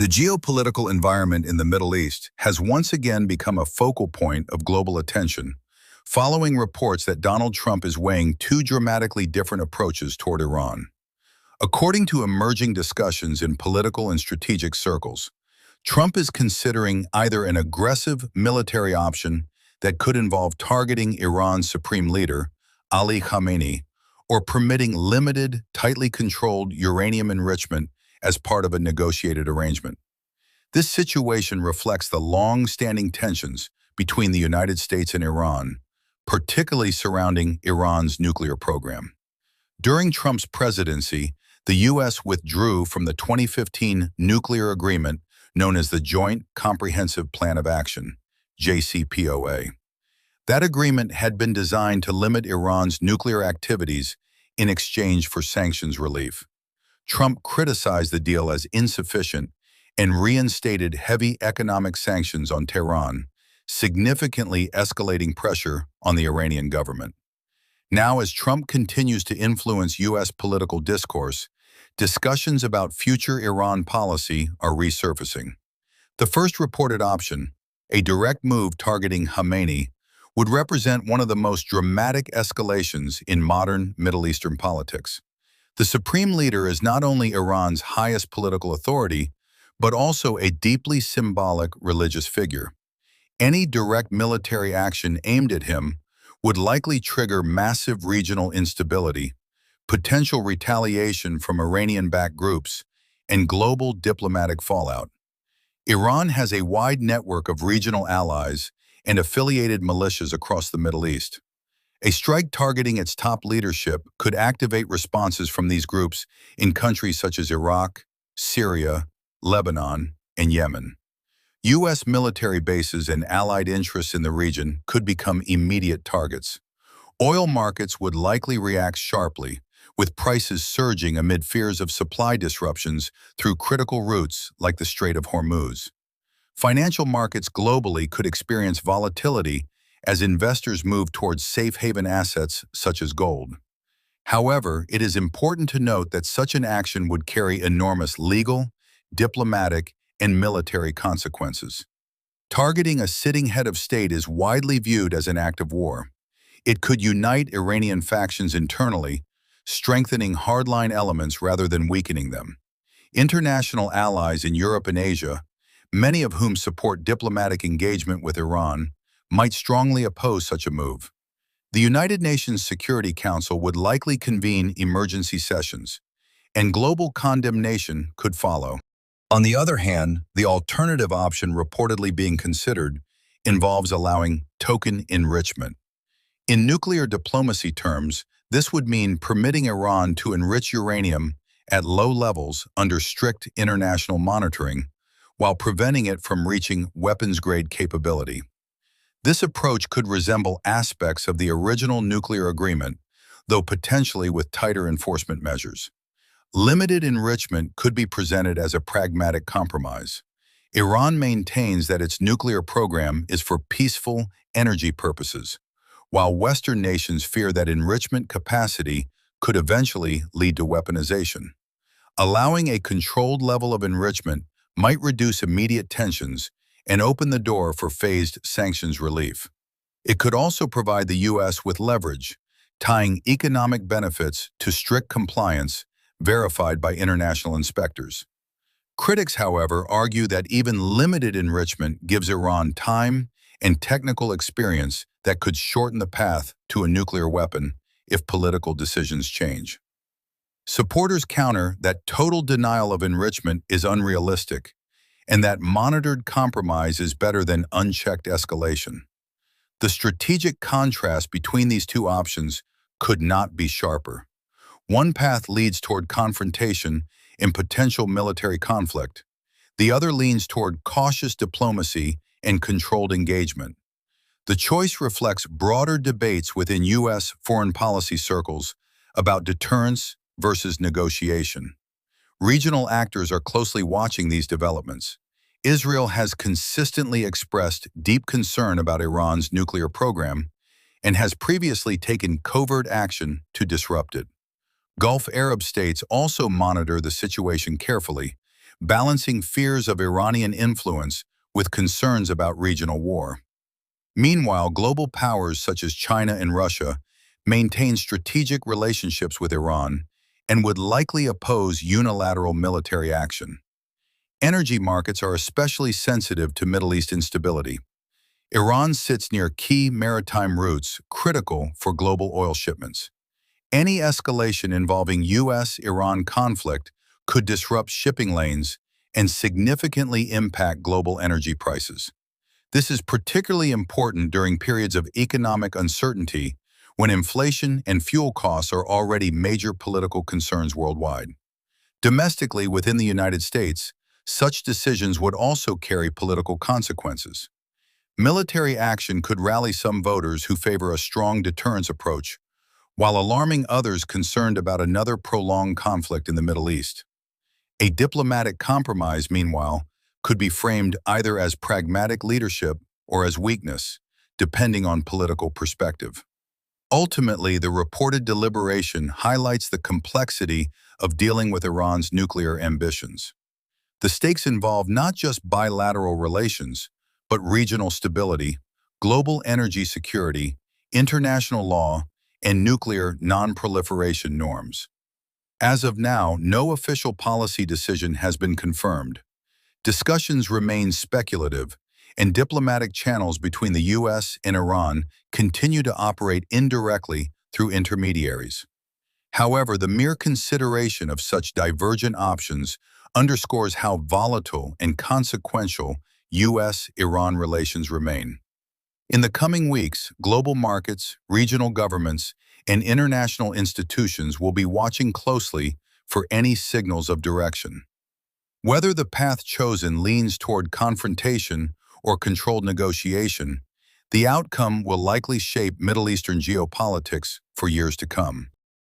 The geopolitical environment in the Middle East has once again become a focal point of global attention, following reports that Donald Trump is weighing two dramatically different approaches toward Iran. According to emerging discussions in political and strategic circles, Trump is considering either an aggressive military option that could involve targeting Iran's Supreme Leader, Ali Khamenei, or permitting limited, tightly controlled uranium enrichment as part of a negotiated arrangement. This situation reflects the long-standing tensions between the United States and Iran, particularly surrounding Iran's nuclear program. During Trump's presidency, the U.S. withdrew from the 2015 nuclear agreement known as the Joint Comprehensive Plan of Action, JCPOA. That agreement had been designed to limit Iran's nuclear activities in exchange for sanctions relief. Trump criticized the deal as insufficient and reinstated heavy economic sanctions on Tehran, significantly escalating pressure on the Iranian government. Now, as Trump continues to influence U.S. political discourse, discussions about future Iran policy are resurfacing. The first reported option, a direct move targeting Khamenei, would represent one of the most dramatic escalations in modern Middle Eastern politics. The Supreme Leader is not only Iran's highest political authority, but also a deeply symbolic religious figure. Any direct military action aimed at him would likely trigger massive regional instability, potential retaliation from Iranian-backed groups, and global diplomatic fallout. Iran has a wide network of regional allies and affiliated militias across the Middle East. A strike targeting its top leadership could activate responses from these groups in countries such as Iraq, Syria, Lebanon, and Yemen. U.S. military bases and allied interests in the region could become immediate targets. Oil markets would likely react sharply, with prices surging amid fears of supply disruptions through critical routes like the Strait of Hormuz. Financial markets globally could experience volatility as investors move towards safe haven assets such as gold. However, it is important to note that such an action would carry enormous legal, diplomatic, and military consequences. Targeting a sitting head of state is widely viewed as an act of war. It could unite Iranian factions internally, strengthening hardline elements rather than weakening them. International allies in Europe and Asia, many of whom support diplomatic engagement with Iran, might strongly oppose such a move. The United Nations Security Council would likely convene emergency sessions, and global condemnation could follow. On the other hand, the alternative option reportedly being considered involves allowing token enrichment. In nuclear diplomacy terms, this would mean permitting Iran to enrich uranium at low levels under strict international monitoring, while preventing it from reaching weapons-grade capability. This approach could resemble aspects of the original nuclear agreement, though potentially with tighter enforcement measures. Limited enrichment could be presented as a pragmatic compromise. Iran maintains that its nuclear program is for peaceful energy purposes, while Western nations fear that enrichment capacity could eventually lead to weaponization. Allowing a controlled level of enrichment might reduce immediate tensions and open the door for phased sanctions relief. It could also provide the U.S. with leverage, tying economic benefits to strict compliance verified by international inspectors. Critics, however, argue that even limited enrichment gives Iran time and technical experience that could shorten the path to a nuclear weapon if political decisions change. Supporters counter that total denial of enrichment is unrealistic, and that monitored compromise is better than unchecked escalation. The strategic contrast between these two options could not be sharper. One path leads toward confrontation and potential military conflict. The other leans toward cautious diplomacy and controlled engagement. The choice reflects broader debates within U.S. foreign policy circles about deterrence versus negotiation. Regional actors are closely watching these developments. Israel has consistently expressed deep concern about Iran's nuclear program and has previously taken covert action to disrupt it. Gulf Arab states also monitor the situation carefully, balancing fears of Iranian influence with concerns about regional war. Meanwhile, global powers such as China and Russia maintain strategic relationships with Iran and would likely oppose unilateral military action. Energy markets are especially sensitive to Middle East instability. Iran sits near key maritime routes critical for global oil shipments. Any escalation involving U.S.-Iran conflict could disrupt shipping lanes and significantly impact global energy prices. This is particularly important during periods of economic uncertainty when inflation and fuel costs are already major political concerns worldwide. Domestically, within the United States, such decisions would also carry political consequences. Military action could rally some voters who favor a strong deterrence approach, while alarming others concerned about another prolonged conflict in the Middle East. A diplomatic compromise, meanwhile, could be framed either as pragmatic leadership or as weakness, depending on political perspective. Ultimately, the reported deliberation highlights the complexity of dealing with Iran's nuclear ambitions. The stakes involve not just bilateral relations, but regional stability, global energy security, international law, and nuclear non-proliferation norms. As of now, no official policy decision has been confirmed. Discussions remain speculative, and diplomatic channels between the U.S. and Iran continue to operate indirectly through intermediaries. However, the mere consideration of such divergent options underscores how volatile and consequential U.S.-Iran relations remain. In the coming weeks, global markets, regional governments, and international institutions will be watching closely for any signals of direction. Whether the path chosen leans toward confrontation or controlled negotiation, the outcome will likely shape Middle Eastern geopolitics for years to come.